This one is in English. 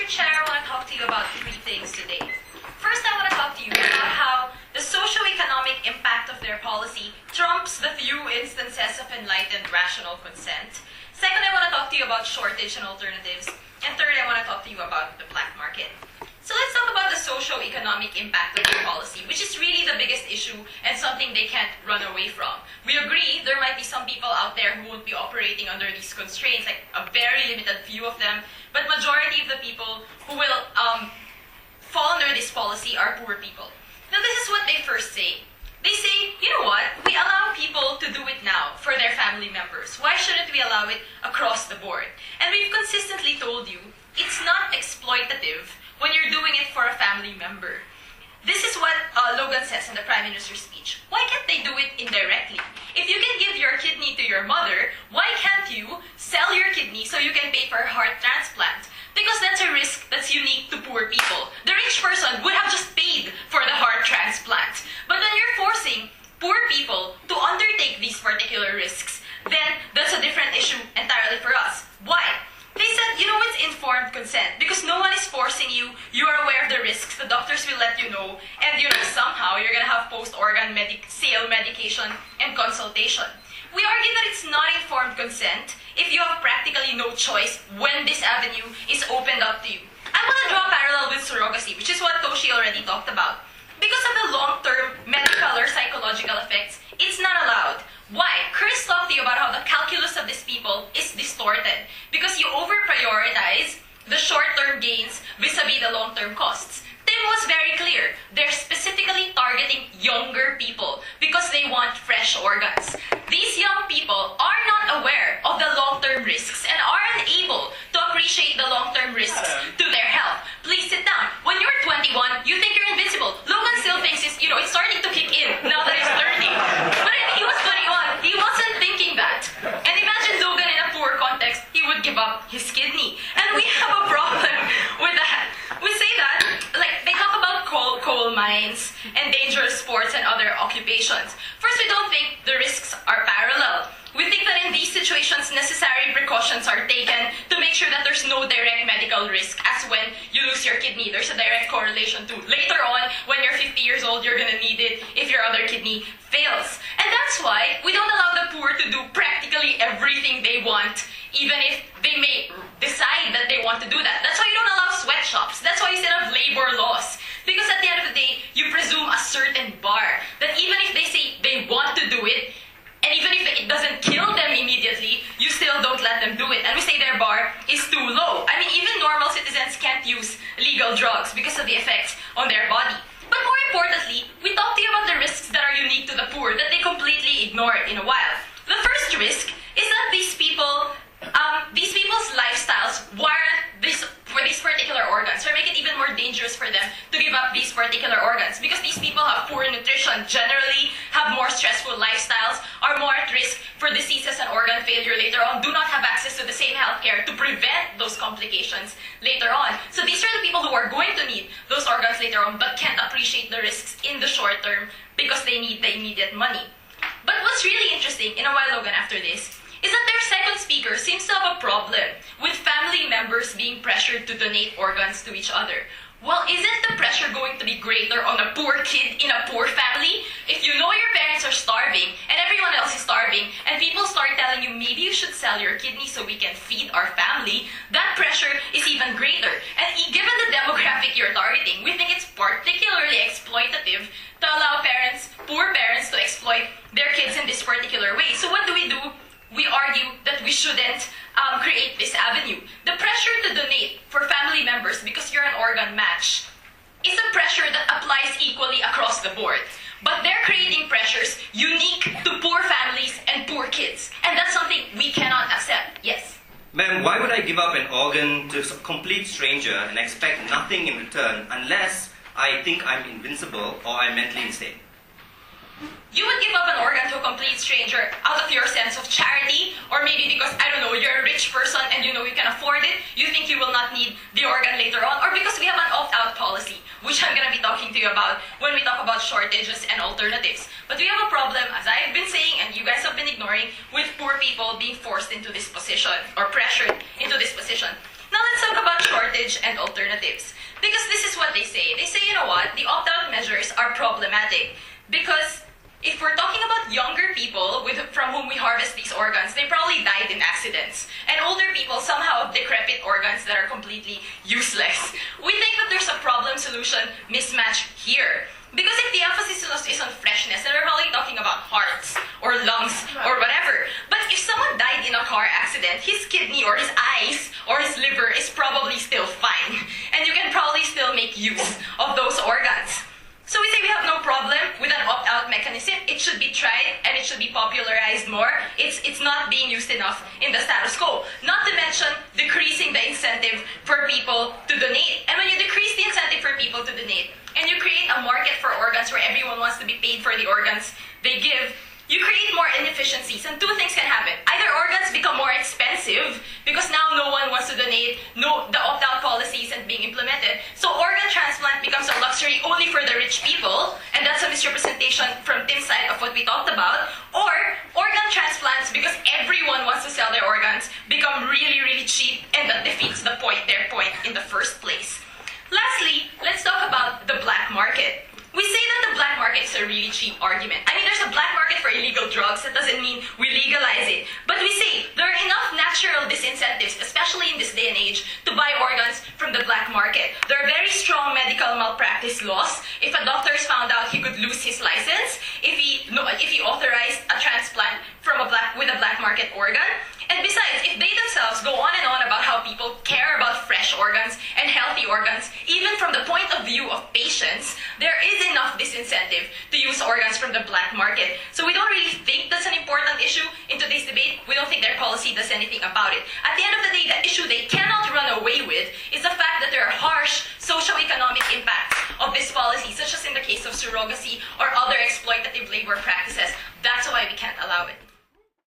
Mr. Chair, I want to talk to you about three things today. First, I want to talk to you about how the socio-economic impact of their policy trumps the few instances of enlightened rational consent. Second, I want to talk to you about shortage and alternatives. And third, I want to talk to you about the black market. So let's talk about the socio-economic impact of their policy, which is really the biggest issue and something they can't run away from. We agree there might be some people out there who won't be operating under these constraints, like a very limited few of them, but majority of the people who will fall under this policy are poor people. Now this is what they first say. They say, you know what, we allow people to do it now for their family members. Why shouldn't we allow it across the board? And we've consistently told you, it's not exploitative when you're doing it for a family member. This is what Logan says in the Prime Minister's speech. Why can't they do it indirectly? If you can give your kidney to your mother, why can't you sell your kidney so you can pay for a heart transplant? Because that's a risk that's unique to poor people. The rich person would have just paid for the heart transplant. But when you're forcing poor people to undertake these particular risks, then that's a different issue entirely for us. Why? They said, you know, it's informed consent because no one is forcing you. You are aware of the risks. The doctors will let you know. And, you know, somehow you're going to have post-organ sale medication and consultation. We argue that it's not informed consent if you have practically no choice when this avenue is opened up to you. I want to draw a parallel with surrogacy, which is what Toshi already talked about. Because of the long-term medical or psychological effects, it's not allowed. Why? Chris talked to you about how the calculus of these people is distorted because you over-prioritize the short-term gains vis-a-vis the long-term costs. Tim was very clear. They're specifically targeting younger people because they want fresh organs. These young people are not aware of the long-term risks and aren't able to appreciate the long-term risks to their health. Please sit down. When you're 21, you think you're invincible. Logan still thinks it's starting to kick in now that he's 30. But if he was 21, he wasn't thinking that. And imagine Logan in a poor context, he would give up his kidney. And we have a problem with that. We say that, like, they talk about coal mines and dangerous sports and other occupations. First, we don't think the risks are parallel. We think that in these situations, necessary precautions are taken to make sure that there's no direct medical risk as when you lose your kidney. There's a direct correlation to later on, when you're 50 years old, you're going to need it if your other kidney fails. And that's why we don't allow the poor to do practically everything they want, even if they may decide that they want to do that. That's why you don't allow sweatshops. That's why you still have labor laws. Because at the end of the day, you presume a certain bar that even if they say they want to do it, and even if it doesn't kill them immediately, you still don't let them do it. And we say their bar is too low. I mean, even normal citizens can't use legal drugs because of the effects on their body. But more importantly, we talk to you about the risks that are unique to the poor that they completely ignore in a while. The first risk is that these people's lifestyles warrant for these particular organs, or make it even more dangerous for them to give up these particular organs. Because these people have poor nutrition, generally have more stressful lifestyles, are more at risk for diseases and organ failure later on, do not have access to the same healthcare to prevent those complications later on. So these are the people who are going to need those organs later on, but can't appreciate the risks in the short term because they need the immediate money. But what's really interesting, in a while Logan after this, is that their second speaker seems to have a problem with family members being pressured to donate organs to each other. Well, isn't the pressure going to be greater on a poor kid in a poor family? If you know your parents are starving and everyone else is starving and people start telling you maybe you should sell your kidney so we can feed our family, that pressure is even greater. And given the demographic you're targeting, we think it's particularly exploitative to allow poor parents to exploit their kids in this particular way. So what do? We argue that we shouldn't create this avenue. The pressure to donate for family members because you're an organ match is a pressure that applies equally across the board. But they're creating pressures unique to poor families and poor kids. And that's something we cannot accept. Yes? Ma'am, why would I give up an organ to a complete stranger and expect nothing in return unless I think I'm invincible or I'm mentally insane? You would give up an organ to a complete stranger out of your sense of charity, or maybe because, I don't know, you're a rich person and you know you can afford it, you think you will not need the organ later on, or because we have an opt-out policy, which I'm going to be talking to you about when we talk about shortages and alternatives. But we have a problem, as I have been saying, and you guys have been ignoring, with poor people being forced into this position, or pressured into this position. Now let's talk about shortages. shortage and alternatives. Because this is what they say. They say, you know what, the opt-out measures are problematic because if we're talking about younger people from whom we harvest these organs, they probably died in accidents. And older people somehow have decrepit organs that are completely useless. We think that there's a problem-solution mismatch here. Because if the emphasis is on freshness, then we're probably talking about hearts or lungs or whatever. But if someone died in a car accident, his kidney or his eyes or his liver is probably still fine. And you can probably still make use of those organs. So we say we have no problem with an opt-out mechanism. It should be tried and it should be popularized more. It's not being used enough in the status quo. Not to mention decreasing the incentive for people to donate. And when you decrease the incentive for people to donate and you create a market for organs where everyone wants to be paid for the organs they give, you create more inefficiencies, and two things can happen. Either organs become more expensive because now no one wants to donate, the opt-out policy isn't being implemented, so organ transplant becomes a luxury only for the rich people, and that's a misrepresentation from Tim's side of what we talked about. Or organ transplants, because everyone wants to sell their organs, become really, really cheap, and that defeats their point in the first place. Lastly, let's talk about the black market. We say that the black market is a really cheap argument. I mean, there's a black market for illegal drugs. That doesn't mean we legalize it. But we say there are enough natural disincentives, especially in this day and age, to buy organs from the black market. There are very strong medical malpractice laws. If a doctor is found out, he could lose his license if he authorized a transplant with a black market organ. And besides, if they themselves go on and on about how people care about fresh organs and healthy organs, even from the point of view of patients, there is enough disincentive to use organs from the black market. So we don't really think that's an important issue in today's debate. We don't think their policy does anything about it. At the end of the day, the issue they cannot run away with is the fact that there are harsh socio-economic impacts of this policy, such as in the case of surrogacy or other exploitative labor practices. That's why we can't allow it.